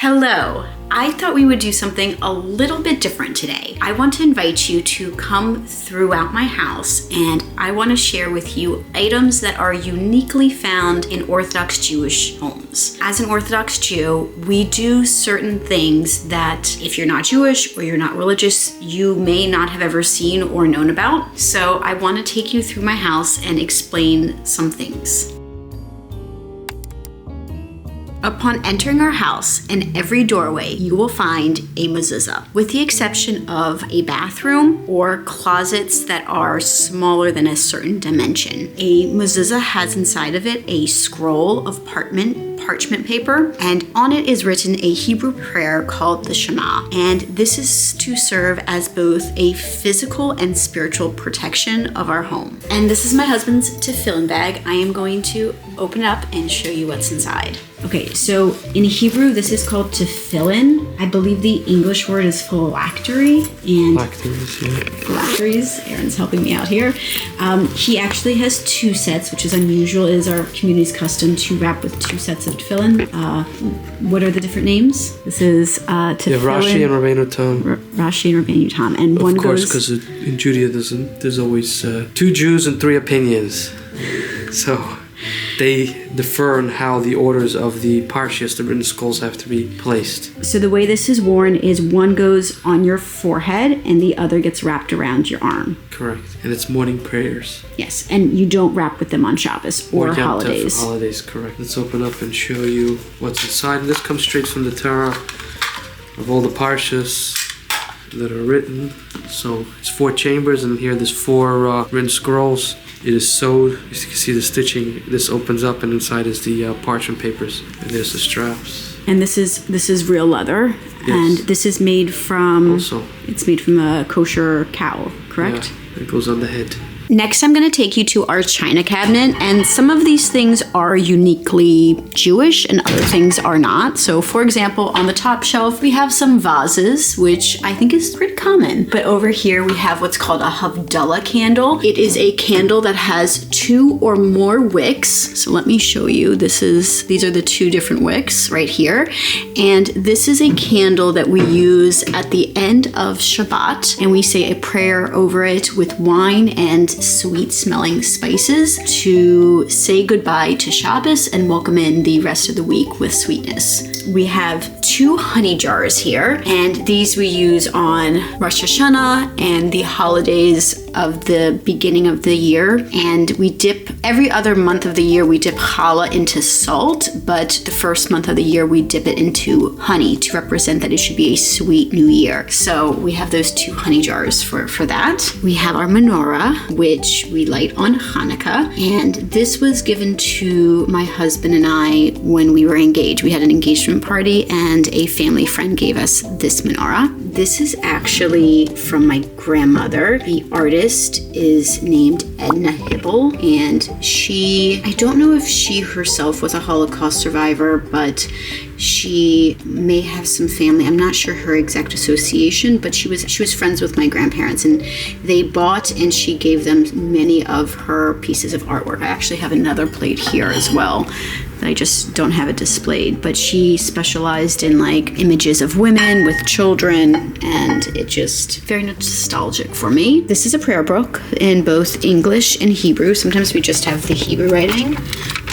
Hello. I thought we would do something a little bit different today. I want to invite you to come throughout my house, and I want to share with you items that are uniquely found in Orthodox Jewish homes. As an Orthodox Jew, we do certain things that if you're not Jewish or you're not religious, you may not have ever seen or known about. So I want to take you through my house and explain some things. Upon entering our house, in every doorway, you will find a mezuzah, with the exception of a bathroom or closets that are smaller than a certain dimension. A mezuzah has inside of it a scroll of parchment paper, and on it is written a Hebrew prayer called the Shema. And this is to serve as both a physical and spiritual protection of our home. And this is my husband's Tefillin bag. I am going to open it up and show you what's inside. Okay, so in Hebrew, this is called Tefillin. I believe the English word is phylactery. And phylacteries, yeah. Phylacteries. Aaron's helping me out here. He actually has two sets, which is unusual. It is our community's custom to wrap with two sets of tefillin. What are the different names? This is Tefillin. Yeah, Rashi and Rabbeinu Tam. Rashi and Rabbeinu Tam. And of one course, goes... because in Judaism, there's always two Jews and three opinions. So they differ on how the orders of the parshas, the written scrolls, have to be placed. So the way this is worn is one goes on your forehead and the other gets wrapped around your arm. Correct. And it's morning prayers. Yes, and you don't wrap with them on Shabbos or holidays. For holidays, correct. Let's open up and show you what's inside. And this comes straight from the Torah of all the parshas that are written. So it's 4 chambers, and here there's 4 written scrolls. It is sewed. As you can see the stitching. This opens up, and inside is the parchment papers. And there's the straps. And this is real leather. Yes. And this is made from... Also. It's made from a kosher cow, correct? Yeah, it goes on the head. Next, I'm going to take you to our china cabinet, and some of these things are uniquely Jewish and other things are not. So, for example, on the top shelf, we have some vases, which I think is pretty common. But over here, we have what's called a Havdalah candle. It is a candle that has 2 or more wicks. So let me show you. These are the 2 different wicks right here. And this is a candle that we use at the end of Shabbat, and we say a prayer over it with wine and sweet smelling spices to say goodbye to Shabbos and welcome in the rest of the week with sweetness. We have 2 honey jars here, and these we use on Rosh Hashanah and the holidays of the beginning of the year. And we dip every other month of the year, we dip challah into salt, but the first month of the year we dip it into honey to represent that it should be a sweet new year. So we have those 2 honey jars for that. We have our menorah, which we light on Hanukkah, and this was given to my husband and I when we were engaged. We had an engagement party, and a family friend gave us this menorah. This is actually from my grandmother. The artist is named Edna Hibble, and I don't know if she herself was a Holocaust survivor, but she may have some family. I'm not sure her exact association, but she was friends with my grandparents, and they bought and she gave them many of her pieces of artwork. I actually have another plate here as well. I just don't have it displayed, but she specialized in like images of women with children, and it just very nostalgic for me. This is a prayer book in both English and Hebrew. Sometimes we just have the Hebrew writing,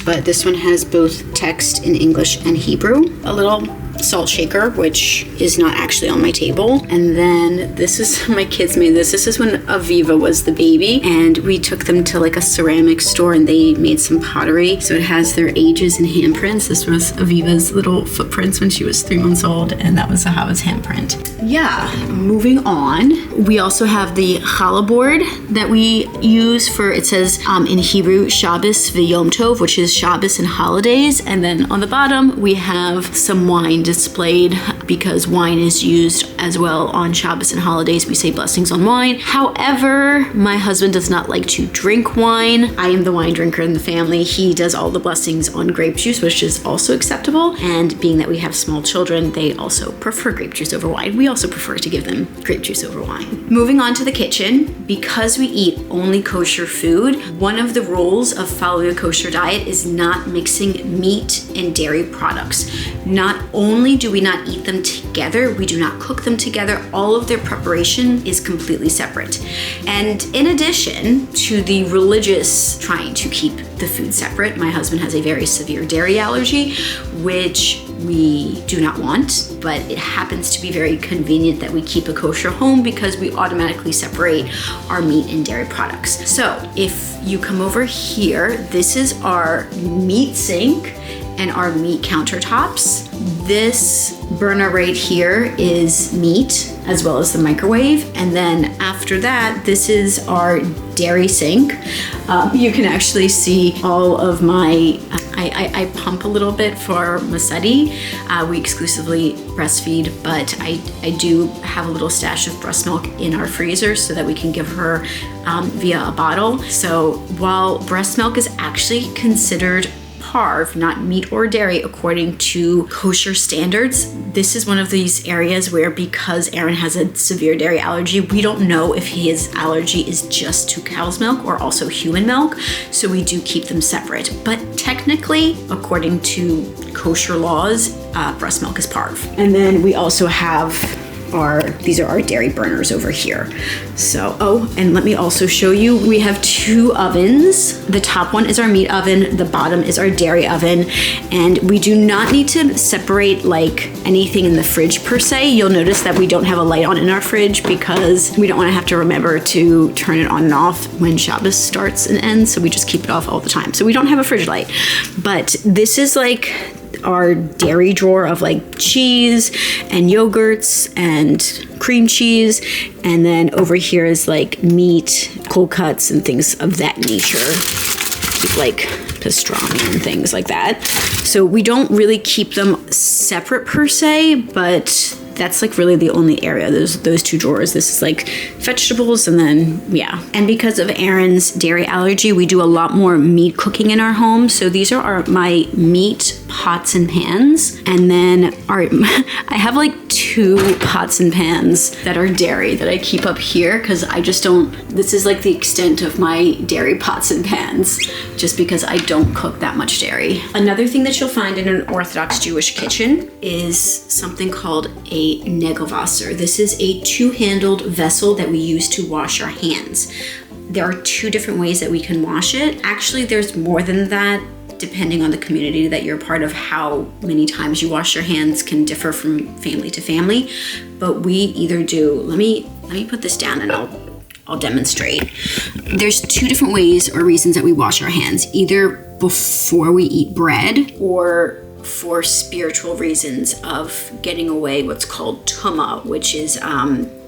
but this one has both text in English and Hebrew. A little salt shaker, which is not actually on my table. And then this is, my kids made this. This is when Aviva was the baby, and we took them to like a ceramic store and they made some pottery. So it has their ages and handprints. This was Aviva's little footprints when she was 3 months old, and that was Ahava's handprint. Yeah, moving on. We also have the challah board that we use for, it says in Hebrew, Shabbos v'Yom Tov, which is Shabbos and holidays. And then on the bottom, we have some wine displayed, because wine is used as well on Shabbos and holidays. We say blessings on wine. However, my husband does not like to drink wine. I am the wine drinker in the family. He does all the blessings on grape juice, which is also acceptable. And being that we have small children, they also prefer grape juice over wine. We also prefer to give them grape juice over wine. Moving on to the kitchen, because we eat only kosher food, one of the rules of following a kosher diet is not mixing meat and dairy products. Not only only do we not eat them together, we do not cook them together. All of their preparation is completely separate. And in addition to the religious trying to keep the food separate, my husband has a very severe dairy allergy, which we do not want, but it happens to be very convenient that we keep a kosher home because we automatically separate our meat and dairy products. So if you come over here, this is our meat sink and our meat countertops. This burner right here is meat as well as the microwave. And then after that, this is our dairy sink. You can actually see all of my, I pump a little bit for Modesty. We exclusively breastfeed, but I do have a little stash of breast milk in our freezer so that we can give her via a bottle. So while breast milk is actually considered parve, not meat or dairy, according to kosher standards, this is one of these areas where, because Aaron has a severe dairy allergy, we don't know if his allergy is just to cow's milk or also human milk. So we do keep them separate. But technically, according to kosher laws, breast milk is parve. And then we also have these are our dairy burners over here. So, and let me also show you, we have 2 ovens. The top one is our meat oven, the bottom is our dairy oven, and we do not need to separate like anything in the fridge per se. You'll notice that we don't have a light on in our fridge because we don't want to have to remember to turn it on and off when Shabbat starts and ends, so we just keep it off all the time. So we don't have a fridge light. But this is like our dairy drawer of like cheese and yogurts and cream cheese, and then over here is like meat, cold cuts, and things of that nature. Keep like pastrami and things like that. So we don't really keep them separate per se, but that's like really the only area, those 2 drawers. This is like vegetables, and then, yeah. And because of Aaron's dairy allergy, we do a lot more meat cooking in our home. So these are my meat pots and pans. And then I have like 2 pots and pans that are dairy that I keep up here because I just don't, this is like the extent of my dairy pots and pans, just because I don't cook that much dairy. Another thing that you'll find in an Orthodox Jewish kitchen is something called a Negelwasser. This is a 2-handled vessel that we use to wash our hands. There are 2 different ways that we can wash it. Actually, there's more than that. Depending on the community that you're part of, how many times you wash your hands can differ from family to family. But we either do, let me put this down and I'll demonstrate. There's 2 different ways or reasons that we wash our hands, either before we eat bread or for spiritual reasons of getting away what's called tumah, which is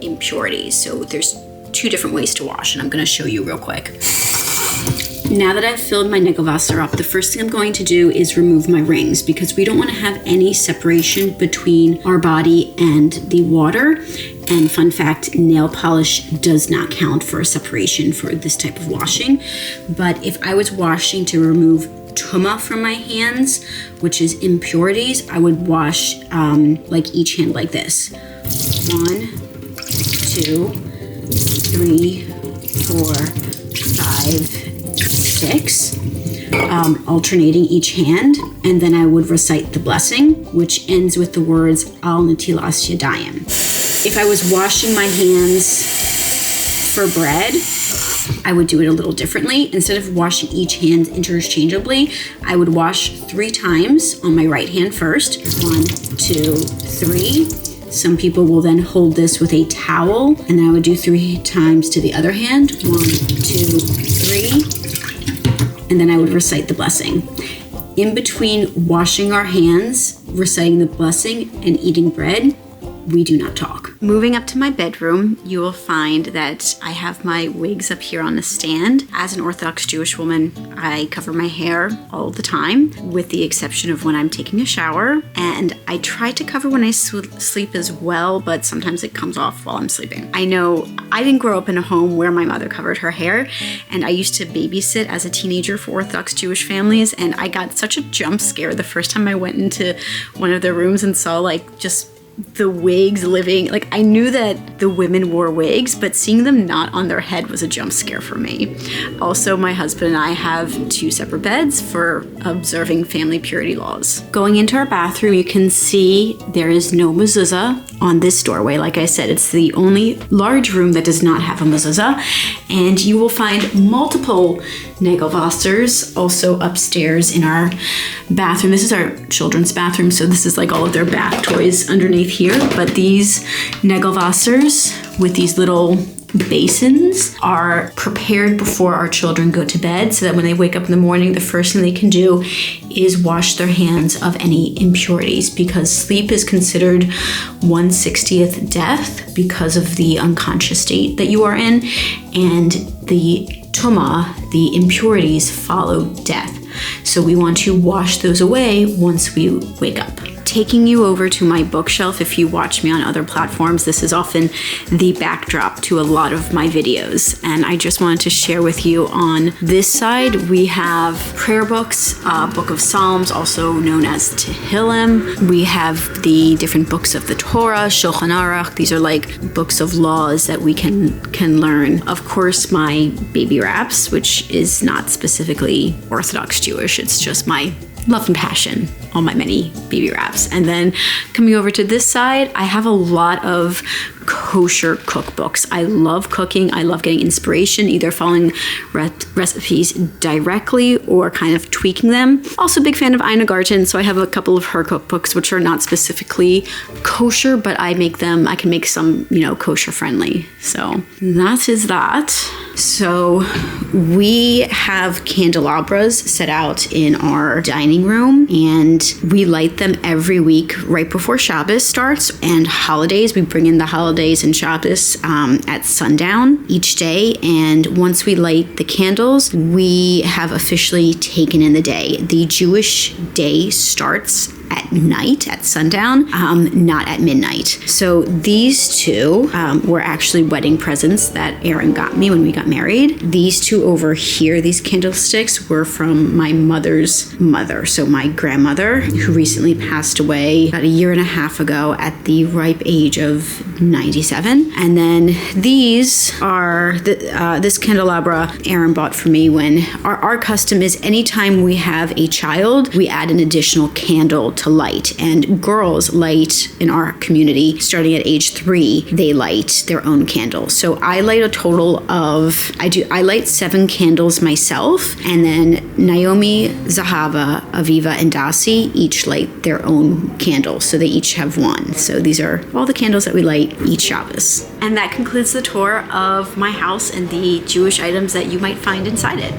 impurities. So there's 2 different ways to wash, and I'm going to show you real quick. Now that I've filled my Negelwasser up, the first thing I'm going to do is remove my rings because we don't want to have any separation between our body and the water. And fun fact, nail polish does not count for a separation for this type of washing. But if I was washing to remove tumah from my hands, which is impurities, I would wash like each hand like this. 1, 2, 3, 4, 5, 6, alternating each hand, and then I would recite the blessing, which ends with the words Al Natilas Yadayim. If I was washing my hands for bread, I would do it a little differently. Instead of washing each hand interchangeably, I would wash 3 times on my right hand first. 1, 2, 3. Some people will then hold this with a towel, and then I would do 3 times to the other hand. 1, 2, 3. And then I would recite the blessing. In between washing our hands, reciting the blessing, and eating bread, we do not talk. Moving up to my bedroom, you will find that I have my wigs up here on a stand. As an Orthodox Jewish woman, I cover my hair all the time, with the exception of when I'm taking a shower. And I try to cover when I sleep as well, but sometimes it comes off while I'm sleeping. I know I didn't grow up in a home where my mother covered her hair, and I used to babysit as a teenager for Orthodox Jewish families, and I got such a jump scare the first time I went into one of their rooms and saw like just the wigs living, like I knew that the women wore wigs, but seeing them not on their head was a jump scare for me. Also, my husband and I have 2 separate beds for observing family purity laws. Going into our bathroom, you can see there is no mezuzah on this doorway. Like I said, it's the only large room that does not have a mezuzah, and you will find multiple Nägelwassers also upstairs in our bathroom. This is our children's bathroom, so this is like all of their bath toys underneath here, but these Nägelwassers with these little basins are prepared before our children go to bed, so that when they wake up in the morning, the first thing they can do is wash their hands of any impurities, because sleep is considered 1/60th death because of the unconscious state that you are in, and the tumah, the impurities, follow death. So we want to wash those away once we wake up. Taking you over to my bookshelf, if you watch me on other platforms, this is often the backdrop to a lot of my videos. And I just wanted to share with you on this side, we have prayer books, Book of Psalms, also known as Tefillin. We have the different books of the Torah, Shulchan Aruch. These are like books of laws that we can learn. Of course, my baby wraps, which is not specifically Orthodox Jewish. It's just my love and passion, all my many baby wraps. And then coming over to this side, I have a lot of kosher cookbooks. I love cooking. I love getting inspiration, either following recipes directly or kind of tweaking them. Also a big fan of Ina Garten, so I have a couple of her cookbooks which are not specifically kosher, but I can make some, kosher friendly. So that is that. So we have candelabras set out in our dining room, and we light them every week right before Shabbos starts, and holidays. We bring in the holidays and Shabbos at sundown each day, and once we light the candles, we have officially taken in the day. The Jewish day starts at night, at sundown, not at midnight. So these two were actually wedding presents that Aaron got me when we got married. These two over here, these candlesticks, were from my mother's mother, so my grandmother, who recently passed away about 1.5 years ago at the ripe age of 97. And then these are, this candelabra Aaron bought for me when our custom is anytime we have a child, we add an additional candle to light, and girls light in our community starting at age 3. They light their own candle. So I light a total of I light 7 candles myself, and then Naomi, Zahava, Aviva, and Dasi each light their own candle, so they each have one. So these are all the candles that we light each Shabbos. And that concludes the tour of my house and the Jewish items that you might find inside it.